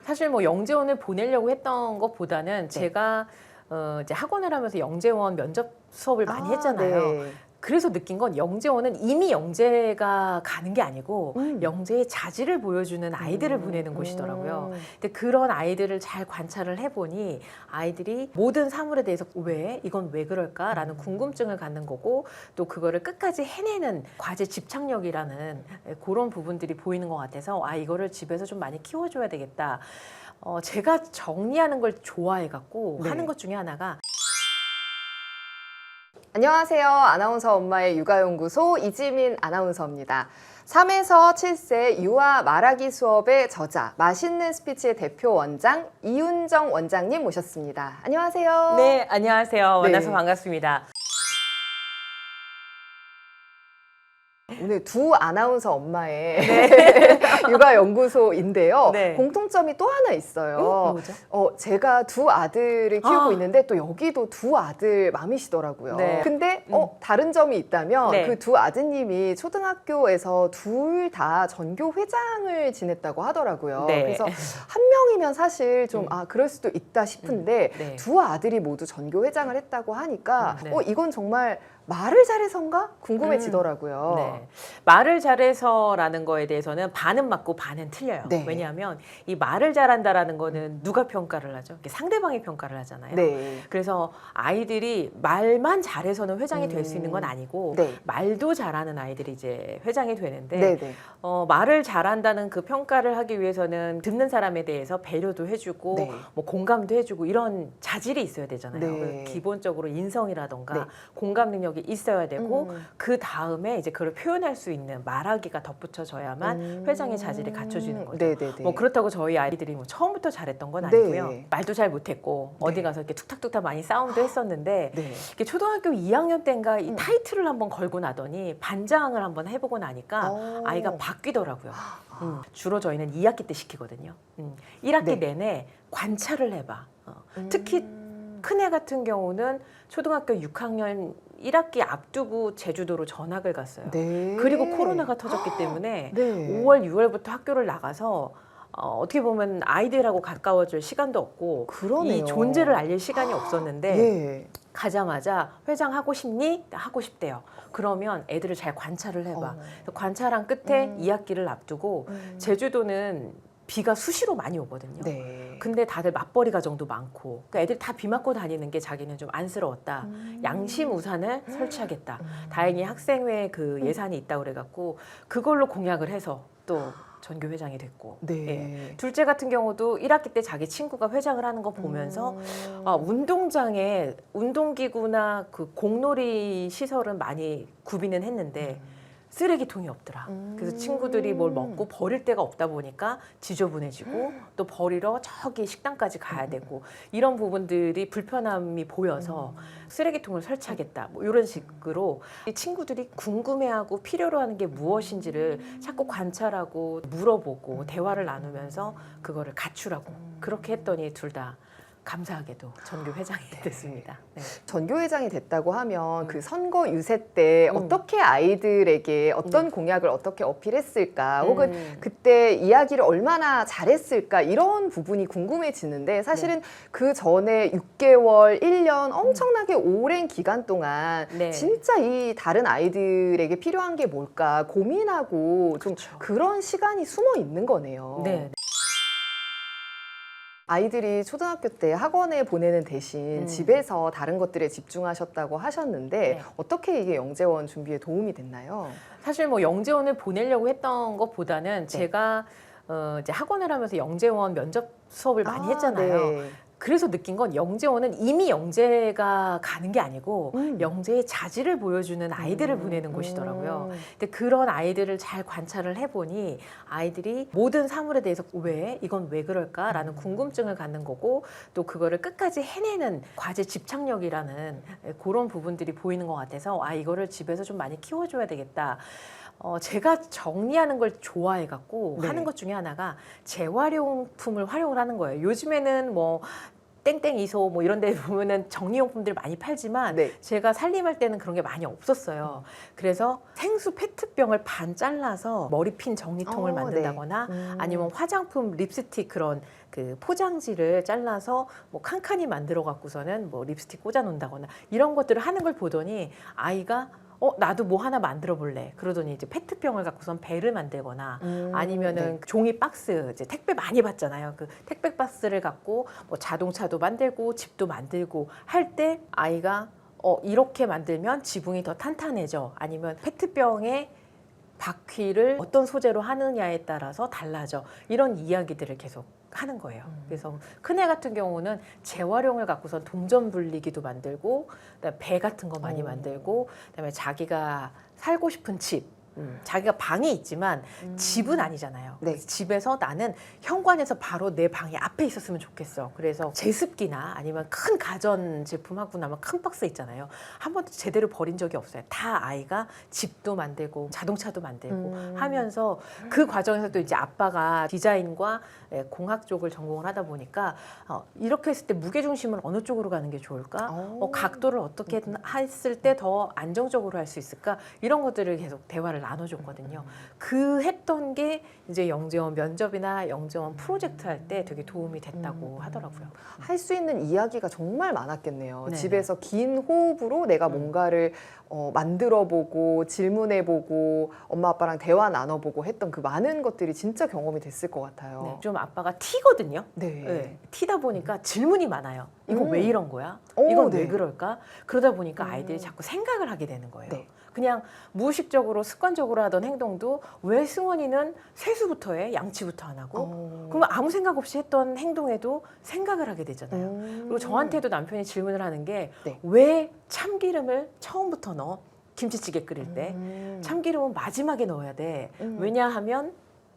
사실 뭐 영재원을 보내려고 했던 것보다는 제가 이제 학원을 하면서 영재원 면접 수업을 많이 했잖아요. 네. 그래서 느낀 건 영재원은 이미 영재가 가는 게 아니고 영재의 자질을 보여주는 아이들을 보내는 곳이더라고요. 근데 그런 아이들을 잘 관찰을 해보니 아이들이 모든 사물에 대해서 왜? 이건 왜 그럴까? 라는 궁금증을 갖는 거고 또 그거를 끝까지 해내는 과제 집착력이라는 그런 부분들이 보이는 것 같아서 아 이거를 집에서 좀 많이 키워줘야 되겠다. 제가 정리하는 걸 좋아해갖고 네. 하는 것 중에 하나가 안녕하세요. 아나운서 엄마의 육아연구소 이지민 아나운서입니다. 3에서 7세 유아 말하기 수업의 저자, 맛있는 스피치의 대표 원장 이윤정 원장님 모셨습니다. 안녕하세요. 네, 안녕하세요. 만나서 네. 반갑습니다. 오늘 두 아나운서 엄마의 육아연구소인데요. 네. 공통점이 또 하나 있어요. 뭐죠? 제가 두 아들을 키우고 있는데 또 여기도 두 아들 맘이시더라고요. 네. 근데 다른 점이 있다면 네. 그 두 아드님이 초등학교에서 둘 다 전교 회장을 지냈다고 하더라고요. 네. 그래서 한 명이면 사실 좀 그럴 수도 있다 싶은데 네. 두 아들이 모두 전교 회장을 했다고 하니까 네. 이건 정말 말을 잘해서인가 궁금해지더라고요. 네. 말을 잘해서라는 거에 대해서는 반은 맞고 반은 틀려요. 네. 왜냐하면 이 말을 잘한다라는 거는 누가 평가를 하죠? 상대방이 평가를 하잖아요. 네. 그래서 아이들이 말만 잘해서는 회장이 될 수 있는 건 아니고 네. 말도 잘하는 아이들이 이제 회장이 되는데 네네. 말을 잘한다는 그 평가를 하기 위해서는 듣는 사람에 대해서 배려도 해주고 네. 뭐 공감도 해주고 이런 자질이 있어야 되잖아요. 네. 기본적으로 인성이라던가 네. 공감 능력이 있어야 되고 그 다음에 이제 그걸 표현할 수 있는 말하기가 덧붙여져야만 회장의 자질이 갖춰지는 거죠. 네네네. 뭐 그렇다고 저희 아이들이 뭐 처음부터 잘했던 건 네. 아니고요. 말도 잘 못했고 네. 어디 가서 이렇게 툭탁툭탁 많이 싸움도 했었는데 네. 이게 초등학교 2학년 때인가 이 타이틀을 한번 걸고 나더니 반장을 한번 해보고 나니까 아이가 바뀌더라고요. 주로 저희는 2학기 때 시키거든요. 1학기 네. 내내 관찰을 해봐. 특히 큰애 같은 경우는 초등학교 6학년 1학기 앞두고 제주도로 전학을 갔어요. 네. 그리고 코로나가 터졌기 때문에 네. 5월, 6월부터 학교를 나가서 어떻게 보면 아이들하고 가까워질 시간도 없고 그러네요. 이 존재를 알릴 시간이 없었는데 예. 가자마자 회장 하고 싶니? 하고 싶대요. 그러면 애들을 잘 관찰을 해봐. 그래서 관찰한 끝에 2학기를 앞두고 제주도는 비가 수시로 많이 오거든요. 네. 근데 다들 맞벌이 가정도 많고 그러니까 애들 다 비 맞고 다니는 게 자기는 좀 안쓰러웠다. 양심 우산을 설치하겠다. 다행히 학생회 그 예산이 있다고 그래갖고 그걸로 공약을 해서 또 전교 회장이 됐고 네. 예. 둘째 같은 경우도 1학기 때 자기 친구가 회장을 하는 거 보면서 운동장에 운동기구나 그 공놀이 시설은 많이 구비는 했는데 쓰레기통이 없더라. 그래서 친구들이 뭘 먹고 버릴 데가 없다 보니까 지저분해지고 또 버리러 저기 식당까지 가야 되고 이런 부분들이 불편함이 보여서 쓰레기통을 설치하겠다. 뭐 이런 식으로 이 친구들이 궁금해하고 필요로 하는 게 무엇인지를 자꾸 관찰하고 물어보고 대화를 나누면서 그거를 갖추라고 그렇게 했더니 둘 다 감사하게도 전교 회장이 됐습니다. 네. 전교 회장이 됐다고 하면 그 선거 유세 때 어떻게 아이들에게 어떤 공약을 어떻게 어필했을까 혹은 그때 이야기를 얼마나 잘했을까 이런 부분이 궁금해지는데 사실은 그 전에 6개월, 1년 엄청나게 오랜 기간 동안 네. 진짜 이 다른 아이들에게 필요한 게 뭘까 고민하고 좀 그런 시간이 숨어 있는 거네요. 네. 아이들이 초등학교 때 학원에 보내는 대신 집에서 다른 것들에 집중하셨다고 하셨는데 네. 어떻게 이게 영재원 준비에 도움이 됐나요? 사실 뭐 영재원을 보내려고 했던 것보다는 제가 이제 학원을 하면서 영재원 면접 수업을 많이 했잖아요. 네. 그래서 느낀 건 영재원은 이미 영재가 가는 게 아니고 영재의 자질을 보여주는 아이들을 보내는 곳이더라고요. 근데 그런 아이들을 잘 관찰을 해보니 아이들이 모든 사물에 대해서 왜? 이건 왜 그럴까? 라는 궁금증을 갖는 거고 또 그거를 끝까지 해내는 과제 집착력이라는 그런 부분들이 보이는 것 같아서 아 이거를 집에서 좀 많이 키워줘야 되겠다. 제가 정리하는 걸 좋아해갖고 네. 하는 것 중에 하나가 재활용품을 활용을 하는 거예요. 요즘에는 뭐 땡땡이소 뭐 이런 데 보면은 정리용품들 많이 팔지만 네. 제가 살림할 때는 그런 게 많이 없었어요. 그래서 생수 페트병을 반 잘라서 머리핀 정리통을 만든다거나 네. 아니면 화장품 립스틱 그런 그 포장지를 잘라서 뭐 칸칸이 만들어 갖고서는 뭐 립스틱 꽂아 놓는다거나 이런 것들을 하는 걸 보더니 아이가 나도 뭐 하나 만들어 볼래. 그러더니 이제 페트병을 갖고선 배를 만들거나 아니면은 네. 종이 박스, 이제 택배 많이 받잖아요. 그 택배 박스를 갖고 뭐 자동차도 만들고 집도 만들고 할 때 아이가 이렇게 만들면 지붕이 더 탄탄해져. 아니면 페트병에 바퀴를 어떤 소재로 하느냐에 따라서 달라져. 이런 이야기들을 계속 하는 거예요. 그래서 큰애 같은 경우는 재활용을 갖고선 동전 불리기도 만들고, 그다음에 배 같은 거 많이 만들고, 그다음에 자기가 살고 싶은 집, 자기가 방이 있지만 집은 아니잖아요. 네. 그래서 집에서 나는 현관에서 바로 내 방이 앞에 있었으면 좋겠어. 그래서 제습기나 아니면 큰 가전 제품 하고 나면 큰 박스 있잖아요. 한 번도 제대로 버린 적이 없어요. 다 아이가 집도 만들고 자동차도 만들고 하면서 그 과정에서 또 이제 아빠가 디자인과 공학 쪽을 전공을 하다 보니까 이렇게 했을 때 무게중심을 어느 쪽으로 가는 게 좋을까? 각도를 어떻게 했을 때 더 안정적으로 할 수 있을까? 이런 것들을 계속 대화를 나눠줬거든요. 그 했던 게 이제 영재원 면접이나 영재원 프로젝트 할 때 되게 도움이 됐다고 하더라고요. 할 수 있는 이야기가 정말 많았겠네요. 네. 집에서 긴 호흡으로 내가 뭔가를 만들어보고 질문해보고 엄마 아빠랑 대화 나눠보고 했던 그 많은 것들이 진짜 경험이 됐을 것 같아요. 네, 좀 아빠가 T거든요. 네. 네, T다 보니까 질문이 많아요. 이거 왜 이런 거야? 오, 이건 네. 왜 그럴까? 그러다 보니까 아이들이 자꾸 생각을 하게 되는 거예요. 네. 그냥 무의식적으로 습관적으로 하던 행동도 왜 승원이는 세수부터 해? 양치부터 안 하고? 그러면 아무 생각 없이 했던 행동에도 생각을 하게 되잖아요. 그리고 저한테도 남편이 질문을 하는 게 왜 참기름을 처음부터 넣어? 김치찌개 끓일 때 참기름은 마지막에 넣어야 돼. 왜냐하면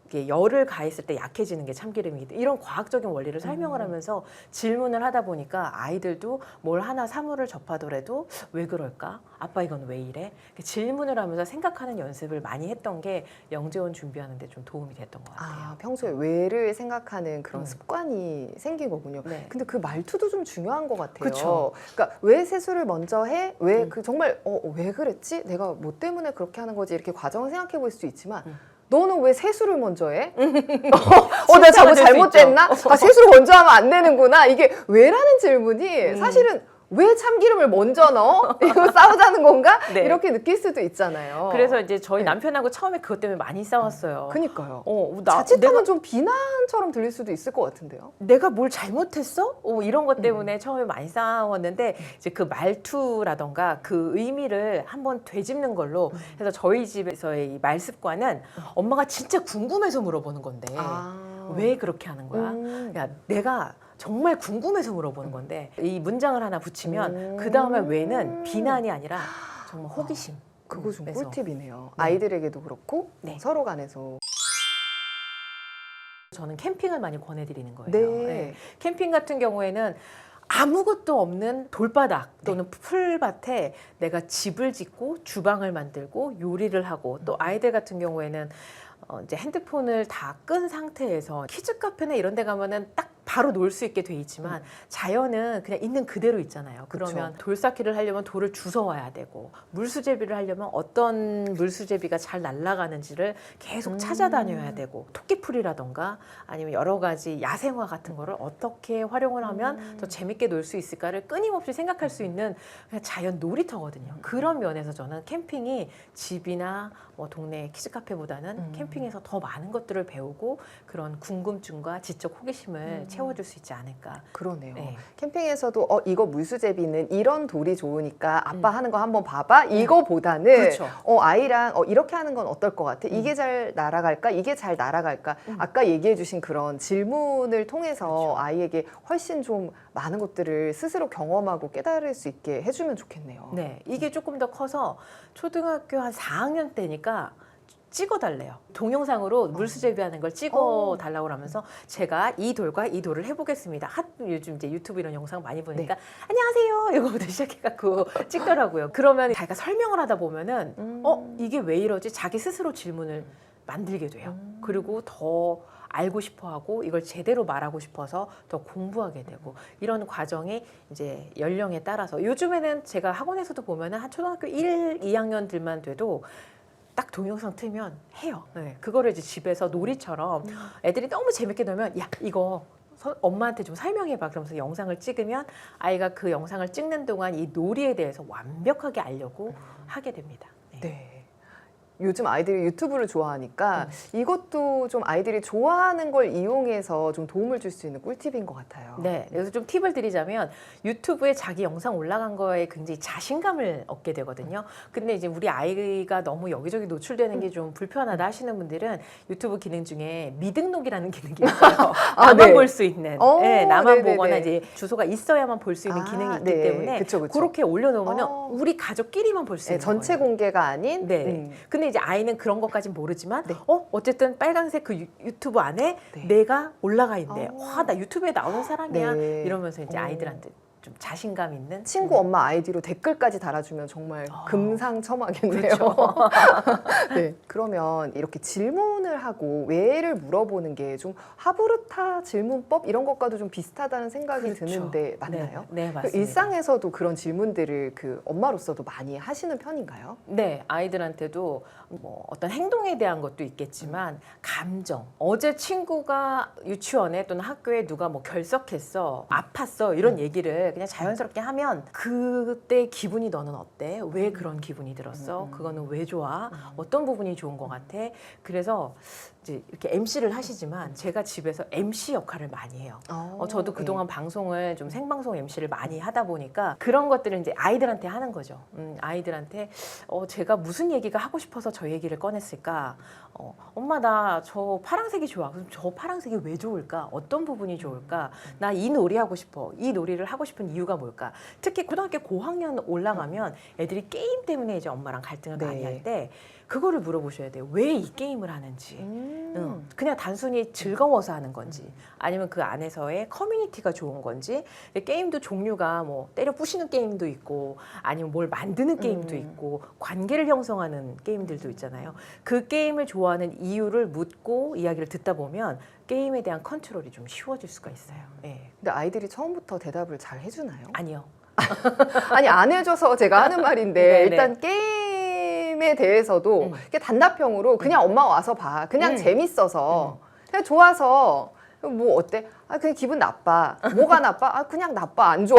이게 열을 가했을 때 약해지는 게 참기름이기 때문에 이런 과학적인 원리를 설명을 하면서 질문을 하다 보니까 아이들도 뭘 하나 사물을 접하더라도 왜 그럴까? 아빠 이건 왜 이래? 질문을 하면서 생각하는 연습을 많이 했던 게 영재원 준비하는 데 좀 도움이 됐던 것 같아요. 평소에 왜를 생각하는 그런 습관이 생긴 거군요. 네. 근데 그 말투도 좀 중요한 것 같아요. 그쵸. 그러니까 왜 세수를 먼저 해? 왜 그 정말 왜 그랬지? 내가 뭐 때문에 그렇게 하는 거지? 이렇게 과정을 생각해 볼 수도 있지만 너는 왜 세수를 먼저 해? 내가 뭐 잘못됐나? 세수를 먼저 하면 안 되는구나. 이게 왜라는 질문이 사실은 왜 참기름을 먼저 넣어? 이거 싸우자는 건가? 네. 이렇게 느낄 수도 있잖아요. 그래서 이제 저희 남편하고 처음에 그것 때문에 많이 싸웠어요. 그니까요. 내가 자칫하면 좀 비난처럼 들릴 수도 있을 것 같은데요. 내가 뭘 잘못했어? 이런 것 때문에 처음에 많이 싸웠는데 이제 그 말투라던가 그 의미를 한번 되짚는 걸로 해서 저희 집에서의 이 말습관은 엄마가 진짜 궁금해서 물어보는 건데 왜 그렇게 하는 거야? 야, 내가 정말 궁금해서 물어보는 건데 이 문장을 하나 붙이면 그 다음에 왜는 비난이 아니라 정말 호기심. 그거 좀 그래서. 꿀팁이네요. 아이들에게도 그렇고 네. 서로 간에서. 저는 캠핑을 많이 권해드리는 거예요. 네. 캠핑 같은 경우에는 아무것도 없는 돌바닥 또는 풀밭에 내가 집을 짓고 주방을 만들고 요리를 하고 또 아이들 같은 경우에는 이제 핸드폰을 다 끈 상태에서 키즈 카페나 이런 데 가면은 딱 바로 놀 수 있게 돼 있지만 자연은 그냥 있는 그대로 있잖아요. 그러면 돌쌓기를 하려면 돌을 주워 와야 되고 물수제비를 하려면 어떤 물수제비가 잘 날아가는지를 계속 찾아다녀야 되고 토끼풀이라던가 아니면 여러 가지 야생화 같은 거를 어떻게 활용을 하면 더 재밌게 놀 수 있을까를 끊임없이 생각할 수 있는 그냥 자연 놀이터거든요. 그런 면에서 저는 캠핑이 집이나 뭐 동네 키즈 카페보다는 캠핑에서 더 많은 것들을 배우고 그런 궁금증과 지적 호기심을 채워줄 수 있지 않을까. 그러네요. 네. 캠핑에서도 이거 물수제비는 이런 돌이 좋으니까 아빠 하는 거 한번 봐봐. 이거보다는 그렇죠. 아이랑 이렇게 하는 건 어떨 것 같아? 이게 잘 날아갈까? 이게 잘 날아갈까? 아까 얘기해 주신 그런 질문을 통해서 그렇죠. 아이에게 훨씬 좀 많은 것들을 스스로 경험하고 깨달을 수 있게 해주면 좋겠네요. 네, 이게 조금 더 커서 초등학교 한 4학년 때니까 찍어달래요. 동영상으로 물수제비 하는 걸 찍어달라고 하면서 제가 이 돌과 이 돌을 해보겠습니다. 요즘 이제 유튜브 이런 영상 많이 보니까 안녕하세요 이거부터 시작해갖고 찍더라고요. 그러면 자기가 설명을 하다 보면은 이게 왜 이러지? 자기 스스로 질문을 만들게 돼요. 그리고 더 알고 싶어하고 이걸 제대로 말하고 싶어서 더 공부하게 되고 이런 과정이 이제 연령에 따라서 요즘에는 제가 학원에서도 보면은 한 초등학교 1, 2학년들만 돼도 딱 동영상 틀면 해요. 네. 그거를 이제 집에서 놀이처럼 애들이 너무 재밌게 놀면 야 이거 엄마한테 좀 설명해봐. 그러면서 영상을 찍으면 아이가 그 영상을 찍는 동안 이 놀이에 대해서 완벽하게 알려고 하게 됩니다. 네. 네. 요즘 아이들이 유튜브를 좋아하니까 이것도 좀 아이들이 좋아하는 걸 이용해서 좀 도움을 줄 수 있는 꿀팁인 것 같아요. 네, 그래서 좀 팁을 드리자면 유튜브에 자기 영상 올라간 거에 굉장히 자신감을 얻게 되거든요. 근데 이제 우리 아이가 너무 여기저기 노출되는 게 좀 불편하다 하시는 분들은 유튜브 기능 중에 미등록이라는 기능이 있어요. 나만 네. 볼 수 있는, 네, 나만 네네네. 보거나 이제 주소가 있어야만 볼 수 있는 기능이 있기 네. 때문에 그쵸, 그쵸. 그렇게 올려놓으면 우리 가족끼리만 볼 수 네, 있는 전체 거예요. 공개가 아닌. 네. 근데 이제 아이는 그런 것까진 모르지만, 네. 어쨌든 빨간색 그 유튜브 안에 네. 내가 올라가 있네. 어. 와, 나 유튜브에 나오는 사람이야. 네. 이러면서 이제 아이들한테 좀 자신감 있는 친구 엄마 아이디로 댓글까지 달아주면 정말 금상첨화겠네요. 그렇죠. 네. 그러면 이렇게 질문을 하고 왜를 물어보는 게 좀 하부르타 질문법 이런 것과도 좀 비슷하다는 생각이 그렇죠. 드는데 맞나요? 네, 그 맞습니다. 일상에서도 그런 질문들을 그 엄마로서도 많이 하시는 편인가요? 네, 아이들한테도 뭐 어떤 행동에 대한 것도 있겠지만 감정. 어제 친구가 유치원에 또는 학교에 누가 뭐 결석했어, 아팠어 이런 얘기를 그냥 자연스럽게 하면 그때 기분이 너는 어때? 왜 그런 기분이 들었어? 그거는 왜 좋아? 어떤 부분이 좋은 것 같아? 그래서 이제 이렇게 MC를 하시지만 제가 집에서 MC 역할을 많이 해요. 저도 그동안 방송을 좀 생방송 MC를 많이 하다 보니까 그런 것들을 이제 아이들한테 하는 거죠. 아이들한테 제가 무슨 얘기가 하고 싶어서 저 얘기를 꺼냈을까? 엄마 나 저 파란색이 좋아. 그럼 저 파란색이 왜 좋을까? 어떤 부분이 좋을까? 나 이 놀이 하고 싶어. 이 놀이를 하고 싶은 이유가 뭘까? 특히 고등학교 고학년 올라가면 애들이 게임 때문에 이제 엄마랑 갈등을 네. 많이 할 때 그거를 물어보셔야 돼요. 왜 이 게임을 하는지. 그냥 단순히 즐거워서 하는 건지 아니면 그 안에서의 커뮤니티가 좋은 건지. 게임도 종류가 뭐 때려 부시는 게임도 있고 아니면 뭘 만드는 게임도 있고 관계를 형성하는 게임들도 있잖아요. 그 게임을 좋아하는 이유를 묻고 이야기를 듣다 보면 게임에 대한 컨트롤이 좀 쉬워질 수가 있어요. 예. 근데 아이들이 처음부터 대답을 잘 해주나요? 아니요. 아니 안 해줘서 제가 하는 말인데 네네. 일단 게임에 대해서도 이렇게 단답형으로 그냥 엄마 와서 봐. 그냥 재밌어서 그냥 좋아서 뭐 어때? 아 그냥 기분 나빠. 뭐가 나빠? 아 그냥 나빠 안 좋아.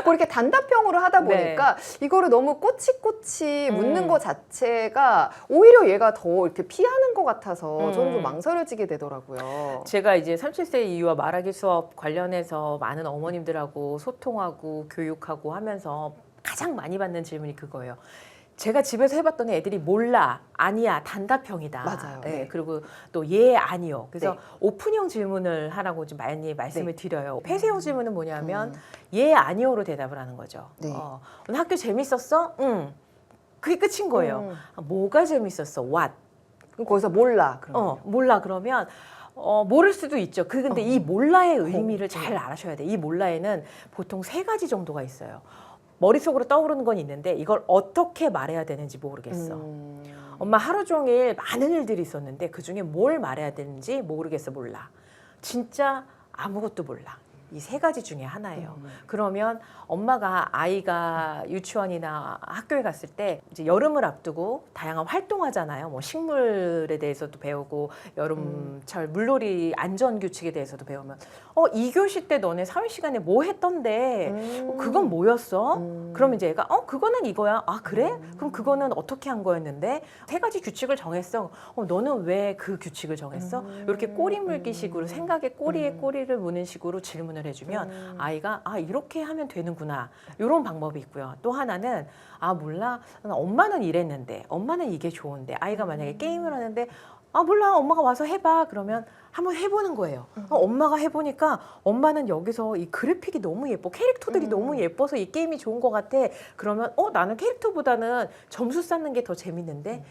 뭐 이렇게 단답형으로 하다 보니까 이거를 너무 꼬치꼬치 묻는 것 자체가 오히려 얘가 더 이렇게 피하는 것 같아서 저는 좀 망설여지게 되더라고요. 제가 이제 37세 이유와 말하기 수업 관련해서 많은 어머님들하고 소통하고 교육하고 하면서 가장 많이 받는 질문이 그거예요. 제가 집에서 해봤더니 애들이 몰라, 아니야, 단답형이다. 맞아요. 네, 네. 그리고 또 예, 아니요. 그래서 네. 오픈형 질문을 하라고 좀 많이 말씀을 드려요. 폐쇄형 질문은 뭐냐면 음. 예, 아니요로 대답을 하는 거죠. 네. 오늘 학교 재밌었어? 응. 그게 끝인 거예요. 뭐가 재밌었어? What? 그럼 거기서 몰라. 그러면. 몰라 그러면 모를 수도 있죠. 근데 이 몰라의 의미를 잘 알아셔야 돼. 이 몰라에는 보통 3가지 정도가 있어요. 머릿속으로 떠오르는 건 있는데 이걸 어떻게 말해야 되는지 모르겠어. 엄마 하루 종일 많은 일들이 있었는데 그중에 뭘 말해야 되는지 모르겠어. 몰라. 진짜 아무것도 몰라. 이 3가지 중에 하나예요. 그러면 엄마가 아이가 유치원이나 학교에 갔을 때 이제 여름을 앞두고 다양한 활동하잖아요. 뭐 식물에 대해서도 배우고 여름철 물놀이 안전 규칙에 대해서도 배우면 2교시 때 너네 사회 시간에 뭐 했던데 그건 뭐였어? 그러면 이제 얘가 그거는 이거야. 아 그래? 그럼 그거는 어떻게 한 거였는데 3가지 규칙을 정했어. 너는 왜 그 규칙을 정했어? 이렇게 꼬리 물기 식으로 생각의 꼬리에 꼬리를 무는 식으로 질문을 해주면 아이가 이렇게 하면 되는구나. 이런 방법이 있고요. 또 하나는 몰라. 엄마는 이랬는데 엄마는 이게 좋은데 아이가 만약에 게임을 하는데 몰라. 엄마가 와서 해봐. 그러면 한번 해보는 거예요. 엄마가 해보니까 엄마는 여기서 이 그래픽이 너무 예뻐. 캐릭터들이 너무 예뻐서 이 게임이 좋은 것 같아. 그러면 나는 캐릭터보다는 점수 쌓는 게 더 재밌는데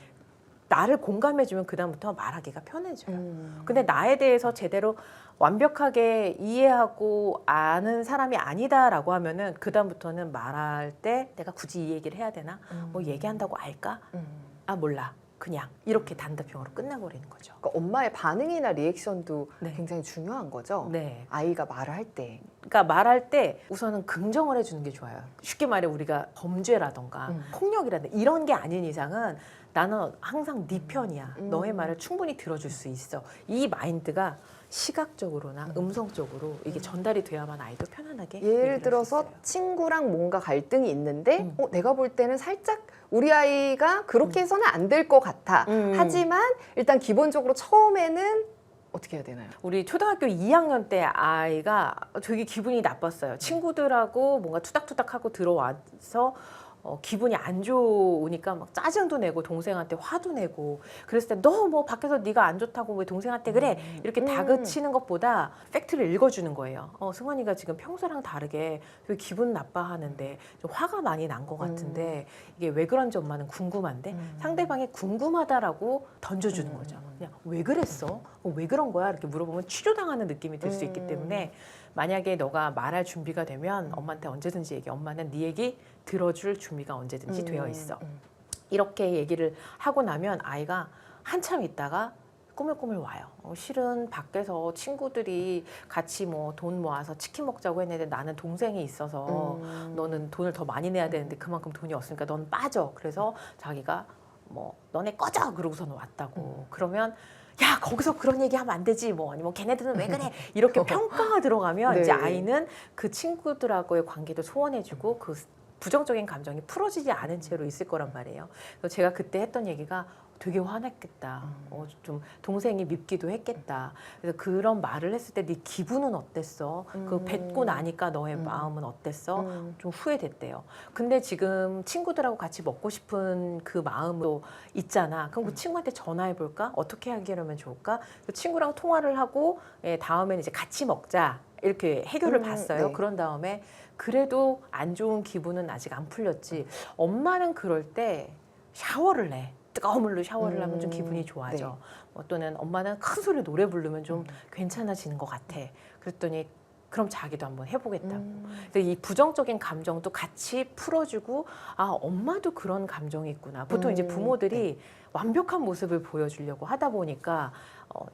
나를 공감해주면 그다음부터 말하기가 편해져요. 근데 나에 대해서 제대로 완벽하게 이해하고 아는 사람이 아니다라고 하면은 그다음부터는 말할 때 내가 굳이 이 얘기를 해야 되나? 뭐 얘기한다고 알까? 몰라. 그냥 이렇게 단답형으로 끝나버리는 거죠. 그러니까 엄마의 반응이나 리액션도 네. 굉장히 중요한 거죠. 네. 아이가 말을 할 때. 그러니까 말할 때 우선은 긍정을 해주는 게 좋아요. 쉽게 말해 우리가 범죄라던가 폭력이라든가 이런 게 아닌 이상은 나는 항상 네 편이야. 너의 말을 충분히 들어줄 수 있어. 이 마인드가 시각적으로나 음성적으로 이게 전달이 돼야만 아이도 편안하게 얘기를 예를 할수 들어서 있어요. 친구랑 뭔가 갈등이 있는데 내가 볼 때는 살짝 우리 아이가 그렇게 해서는 안 될 것 같아. 하지만 일단 기본적으로 처음에는 어떻게 해야 되나요? 우리 초등학교 2학년 때 아이가 되게 기분이 나빴어요. 친구들하고 뭔가 투닥투닥하고 들어와서 기분이 안 좋으니까 막 짜증도 내고 동생한테 화도 내고 그랬을 때 너 뭐 밖에서 네가 안 좋다고 왜 동생한테 그래 이렇게 다그치는 것보다 팩트를 읽어주는 거예요. 승환이가 지금 평소랑 다르게 되게 기분 나빠하는데 좀 화가 많이 난 것 같은데 이게 왜 그런지 엄마는 궁금한데 상대방이 궁금하다라고 던져주는 거죠. 그냥 왜 그랬어? 왜 그런 거야? 이렇게 물어보면 취조당하는 느낌이 들 수 있기 때문에 만약에 너가 말할 준비가 되면 엄마한테 언제든지 얘기해. 엄마는 네 얘기 들어줄 준비가 언제든지 되어 있어. 이렇게 얘기를 하고 나면 아이가 한참 있다가 꾸물꾸물 와요. 실은 밖에서 친구들이 같이 뭐 돈 모아서 치킨 먹자고 했는데 나는 동생이 있어서 너는 돈을 더 많이 내야 되는데 그만큼 돈이 없으니까 넌 빠져. 그래서 자기가 뭐 너네 꺼져 그러고서는 왔다고. 그러면 야 거기서 그런 얘기하면 안 되지 뭐 아니면 걔네들은 왜 그래 이렇게 평가가 들어가면 네. 이제 아이는 그 친구들하고의 관계도 소원해주고 그 부정적인 감정이 풀어지지 않은 채로 있을 거란 말이에요. 그래서 제가 그때 했던 얘기가 되게 화냈겠다. 좀 동생이 밉기도 했겠다. 그래서 그런 말을 했을 때 네 기분은 어땠어? 그 뱉고 나니까 너의 마음은 어땠어? 좀 후회됐대요. 근데 지금 친구들하고 같이 먹고 싶은 그 마음도 있잖아. 그럼 그 친구한테 전화해볼까? 어떻게 해결하면 좋을까? 그 친구랑 통화를 하고 다음에는 이제 같이 먹자. 이렇게 해결을 봤어요. 네. 그런 다음에 그래도 안 좋은 기분은 아직 안 풀렸지. 엄마는 그럴 때 샤워를 내. 뜨거운 물로 샤워를 하면 좀 기분이 좋아져. 또는 엄마는 큰 소리로 노래 부르면 좀 괜찮아지는 것 같아. 그랬더니 그럼 자기도 한번 해보겠다고. 그래서 이 부정적인 감정도 같이 풀어주고 아 엄마도 그런 감정이 있구나. 보통 이제 부모들이 완벽한 모습을 보여주려고 하다 보니까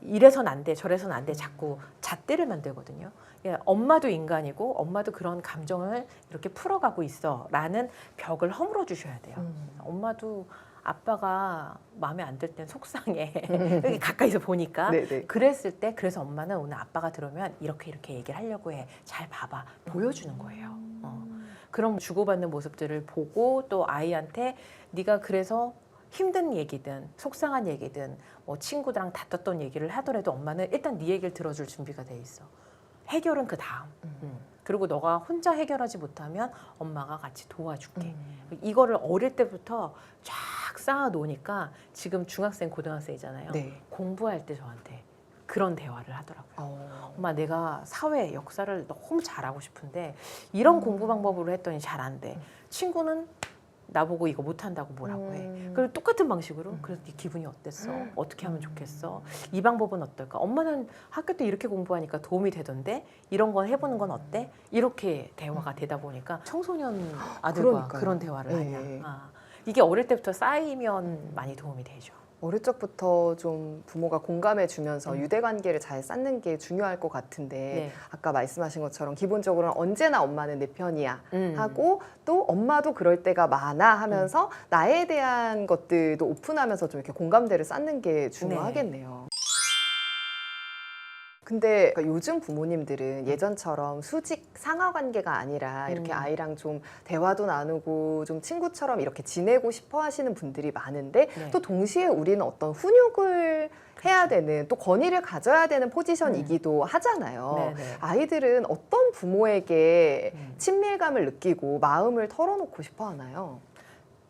이래선 안 돼, 저래선 안 돼, 자꾸 잣대를 만들거든요. 예, 엄마도 인간이고 엄마도 그런 감정을 이렇게 풀어가고 있어라는 벽을 허물어 주셔야 돼요. 엄마도 아빠가 마음에 안 들 땐 속상해. 여기 가까이서 보니까. 네네. 그랬을 때 그래서 엄마는 오늘 아빠가 들어오면 이렇게 얘기를 하려고 해. 잘 봐봐. 보여주는 거예요. 그런 주고받는 모습들을 보고 또 아이한테 네가 그래서 힘든 얘기든 속상한 얘기든 뭐 친구들랑 다퉜던 얘기를 하더라도 엄마는 일단 네 얘기를 들어줄 준비가 돼 있어. 해결은 그 다음. 그리고 너가 혼자 해결하지 못하면 엄마가 같이 도와줄게. 이거를 어릴 때부터 쫙 쌓아 놓으니까 지금 중학생, 고등학생이잖아요. 네. 공부할 때 저한테 그런 대화를 하더라고요. 엄마 내가 사회 역사를 너무 잘하고 싶은데 이런 공부 방법으로 했더니 잘 안 돼. 친구는 나보고 이거 못한다고 뭐라고 해. 그리고 똑같은 방식으로 그래서 네 기분이 어땠어? 어떻게 하면 좋겠어? 이 방법은 어떨까? 엄마는 학교 때 이렇게 공부하니까 도움이 되던데 이런 건 해보는 건 어때? 이렇게 대화가 되다 보니까 청소년 아들과 그러니까요. 그런 대화를 하냐. 네. 이게 어릴 때부터 쌓이면 많이 도움이 되죠. 어릴 적부터 좀 부모가 공감해 주면서 유대 관계를 잘 쌓는 게 중요할 것 같은데 네. 아까 말씀하신 것처럼 기본적으로는 언제나 엄마는 내 편이야 하고 또 엄마도 그럴 때가 많아 하면서 나에 대한 것들도 오픈하면서 좀 이렇게 공감대를 쌓는 게 중요하겠네요. 근데 요즘 부모님들은 예전처럼 수직 상하 관계가 아니라 이렇게 아이랑 좀 대화도 나누고 좀 친구처럼 이렇게 지내고 싶어 하시는 분들이 많은데 또 동시에 우리는 어떤 훈육을 해야 되는 또 권위를 가져야 되는 포지션이기도 하잖아요. 아이들은 어떤 부모에게 친밀감을 느끼고 마음을 털어놓고 싶어 하나요?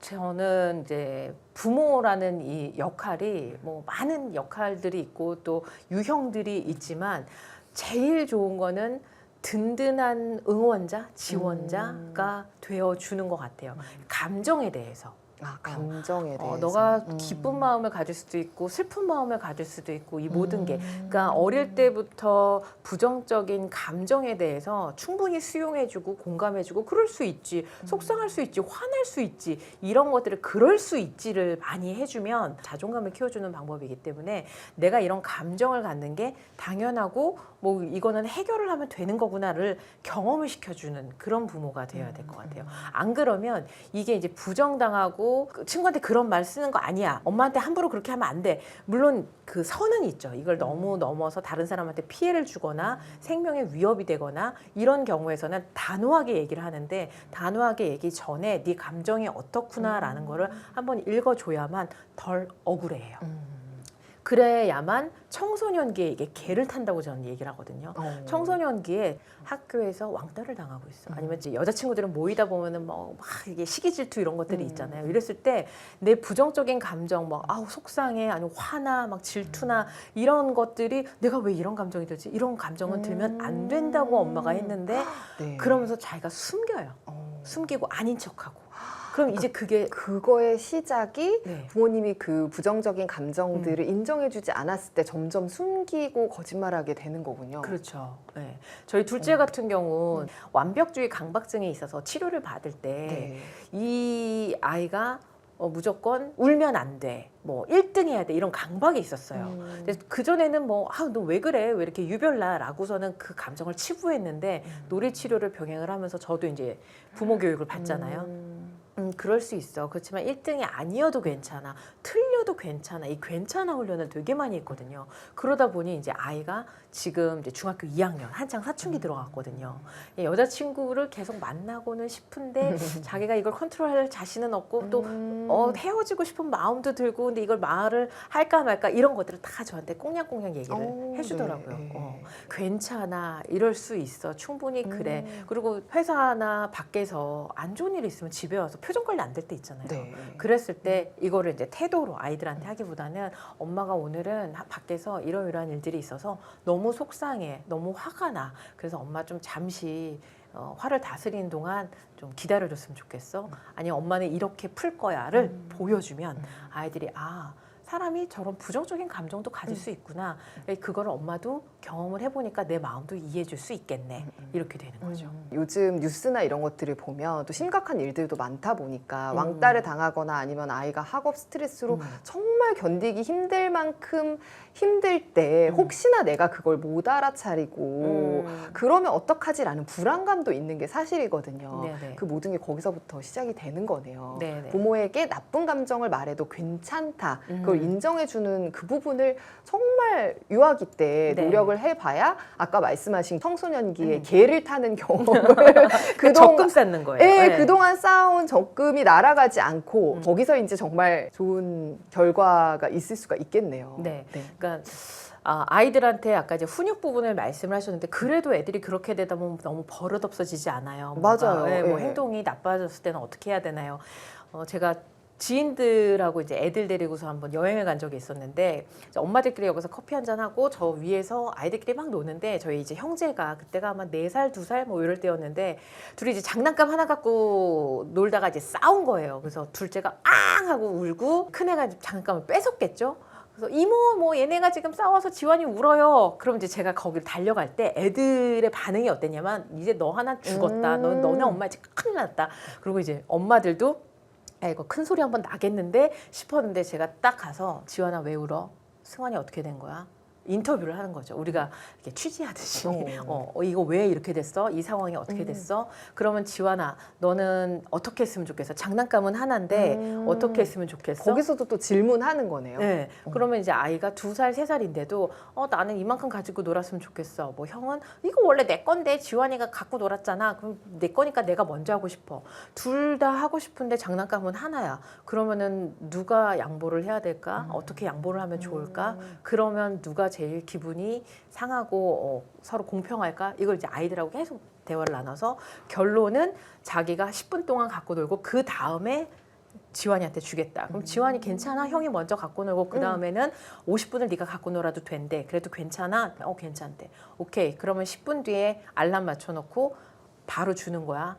저는 이제 부모라는 이 역할이 뭐 많은 역할들이 있고 또 유형들이 있지만 제일 좋은 거는 든든한 응원자, 지원자가 되어주는 것 같아요. 감정에 대해서. 감정에 대해서. 너가 기쁜 마음을 가질 수도 있고 슬픈 마음을 가질 수도 있고 이 모든 게 그러니까 어릴 때부터 부정적인 감정에 대해서 충분히 수용해주고 공감해주고 그럴 수 있지 속상할 수 있지 화날 수 있지 이런 것들을 그럴 수 있지를 많이 해주면 자존감을 키워주는 방법이기 때문에 내가 이런 감정을 갖는 게 당연하고 뭐 이거는 해결을 하면 되는 거구나를 경험을 시켜주는 그런 부모가 되어야 될 것 같아요. 안 그러면 이게 이제 부정당하고 친구한테 그런 말 쓰는 거 아니야. 엄마한테 함부로 그렇게 하면 안 돼. 물론 그 선은 있죠. 이걸 너무 넘어서 다른 사람한테 피해를 주거나 생명에 위협이 되거나 이런 경우에서는 단호하게 얘기를 하는데 단호하게 얘기 전에 네 감정이 어떻구나라는 거를 한번 읽어줘야만 덜 억울해해요. 그래야만 청소년기에 이게 개를 탄다고 저는 얘기를 하거든요. 청소년기에 학교에서 왕따를 당하고 있어. 아니면 이제 여자친구들은 모이다 보면은 뭐 막 이게 시기 질투 이런 것들이 있잖아요. 이랬을 때 내 부정적인 감정 막 아우 속상해 아니면 화나 막 질투나 이런 것들이 내가 왜 이런 감정이 들지? 이런 감정은 들면 안 된다고 엄마가 했는데 네. 그러면서 자기가 숨겨요. 숨기고 아닌 척하고. 그럼 이제 그게 그거의 시작이 네. 부모님이 그 부정적인 감정들을 인정해주지 않았을 때 점점 숨기고 거짓말하게 되는 거군요. 그렇죠. 네. 저희 둘째 같은 경우 완벽주의 강박증이 있어서 치료를 받을 때 이 아이가 무조건 울면 안 돼. 뭐 1등 해야 돼. 이런 강박이 있었어요. 근데 그전에는 뭐, 너 왜 그래? 왜 이렇게 유별나? 라고서는 그 감정을 치부했는데 놀이치료를 병행을 하면서 저도 이제 부모 교육을 받잖아요. 그럴 수 있어. 그렇지만 1등이 아니어도 괜찮아. 틀려도 괜찮아. 이 괜찮아 훈련을 되게 많이 했거든요. 그러다 보니 이제 아이가 지금 이제 중학교 2학년 한창 사춘기 들어갔거든요. 여자친구를 계속 만나고는 싶은데 자기가 이걸 컨트롤할 자신은 없고 또 헤어지고 싶은 마음도 들고 근데 이걸 말을 할까 말까 이런 것들을 다 저한테 꽁냥꽁냥 얘기를 해주더라고요. 네. 괜찮아. 이럴 수 있어. 충분히 그래. 그리고 회사나 밖에서 안 좋은 일이 있으면 집에 와서 표정 관리 안 될 때 있잖아요. 네. 그랬을 때 이거를 이제 태도로 아이들한테 하기보다는 엄마가 오늘은 밖에서 이러이러한 일들이 있어서 너무 속상해, 너무 화가 나. 그래서 엄마 좀 잠시 화를 다스리는 동안 좀 기다려줬으면 좋겠어. 아니면 엄마는 이렇게 풀 거야를 보여주면 아이들이 사람이 저런 부정적인 감정도 가질 수 있구나. 그거를 엄마도 경험을 해보니까 내 마음도 이해해줄 수 있겠네. 이렇게 되는 거죠. 요즘 뉴스나 이런 것들을 보면 또 심각한 일들도 많다 보니까 왕따를 당하거나 아니면 아이가 학업 스트레스로 정말 견디기 힘들 만큼 힘들 때 혹시나 내가 그걸 못 알아차리고 그러면 어떡하지라는 불안감도 있는 게 사실이거든요. 네네. 그 모든 게 거기서부터 시작이 되는 거네요. 네네. 부모에게 나쁜 감정을 말해도 괜찮다. 그걸 인정해주는 그 부분을 정말 유아기 때 네. 노력을 해봐야 아까 말씀하신 청소년기에 개를 타는 경험을 적금 쌓는 거예요. 네, 그동안 쌓아온 적금이 날아가지 않고 거기서 이제 정말 좋은 결과가 있을 수가 있겠네요. 네. 그러니까 아이들한테 아까 이제 훈육 부분을 말씀을 하셨는데 그래도 애들이 그렇게 되다 보면 너무 버릇없어지지 않아요. 맞아요. 네, 뭐 예. 행동이 나빠졌을 때는 어떻게 해야 되나요? 제가 지인들하고 이제 애들 데리고서 한번 여행을 간 적이 있었는데 엄마들끼리 여기서 커피 한잔 하고 저 위에서 아이들끼리 막 노는데 저희 이제 형제가 그때가 아마 4살, 2살 뭐 이럴 때였는데 둘이 이제 장난감 하나 갖고 놀다가 이제 싸운 거예요. 그래서 둘째가 앙 하고 울고 큰애가 장난감을 뺏었겠죠. 그래서 이모 뭐 얘네가 지금 싸워서 지환이 울어요. 그럼 이제 제가 거기를 달려갈 때 애들의 반응이 어땠냐면 이제 너 하나 죽었다. 너네 엄마 이제 큰일 났다. 그리고 이제 엄마들도 야, 이거 큰 소리 한번 나겠는데 싶었는데 제가 딱 가서 지환아 왜 울어? 승환이 어떻게 된 거야? 인터뷰를 하는 거죠. 우리가 이렇게 취재하듯이 이거 왜 이렇게 됐어? 이 상황이 어떻게 됐어? 그러면 지환아 너는 어떻게 했으면 좋겠어? 장난감은 하나인데 어떻게 했으면 좋겠어? 거기서도 또 질문하는 거네요. 네. 그러면 이제 아이가 2살, 3살인데도 나는 이만큼 가지고 놀았으면 좋겠어. 뭐 형은 이거 원래 내 건데 지환이가 갖고 놀았잖아. 그럼 내 거니까 내가 먼저 하고 싶어. 둘 다 하고 싶은데 장난감은 하나야. 그러면은 누가 양보를 해야 될까? 어떻게 양보를 하면 좋을까? 그러면 누가 제일 기분이 상하고 서로 공평할까? 이걸 이제 아이들하고 계속 대화를 나눠서 결론은 자기가 10분 동안 갖고 놀고 그 다음에 지환이한테 주겠다. 그럼 지환이 괜찮아? 형이 먼저 갖고 놀고 그 다음에는 50분을 네가 갖고 놀아도 된대. 그래도 괜찮아? 괜찮대. 오케이. 그러면 10분 뒤에 알람 맞춰놓고 바로 주는 거야.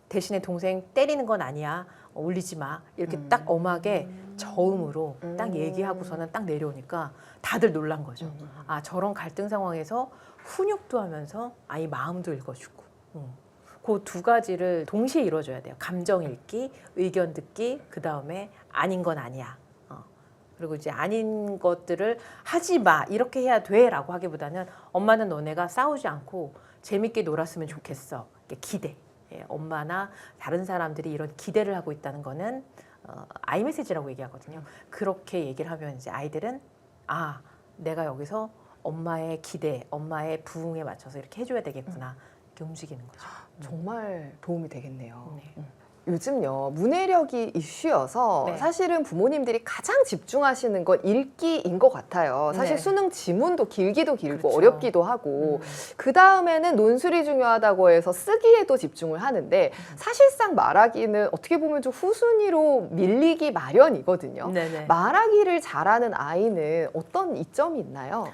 대신에 동생 때리는 건 아니야. 울리지 마. 이렇게 딱 엄하게 저음으로 딱 얘기하고서는 딱 내려오니까 다들 놀란 거죠. 아, 저런 갈등 상황에서 훈육도 하면서 아이 마음도 읽어주고. 그 두 가지를 동시에 이루어줘야 돼요. 감정 읽기, 의견 듣기, 그 다음에 아닌 건 아니야. 그리고 이제 아닌 것들을 하지 마, 이렇게 해야 돼라고 하기보다는 엄마는 너네가 싸우지 않고 재밌게 놀았으면 좋겠어. 기대. 예, 엄마나 다른 사람들이 이런 기대를 하고 있다는 거는 아이 메시지라고 얘기하거든요. 그렇게 얘기를 하면 이제 아이들은 아, 내가 여기서 엄마의 기대, 엄마의 부응에 맞춰서 이렇게 해줘야 되겠구나. 이렇게 움직이는 거죠. 정말 도움이 되겠네요. 네. 요즘요, 문해력이 이슈여서 네. 사실은 부모님들이 가장 집중하시는 건 읽기인 것 같아요. 사실 네. 수능 지문도 길기도 길고 그렇죠. 어렵기도 하고 그 다음에는 논술이 중요하다고 해서 쓰기에도 집중을 하는데 사실상 말하기는 어떻게 보면 좀 후순위로 밀리기 마련이거든요. 네네. 말하기를 잘하는 아이는 어떤 이점이 있나요?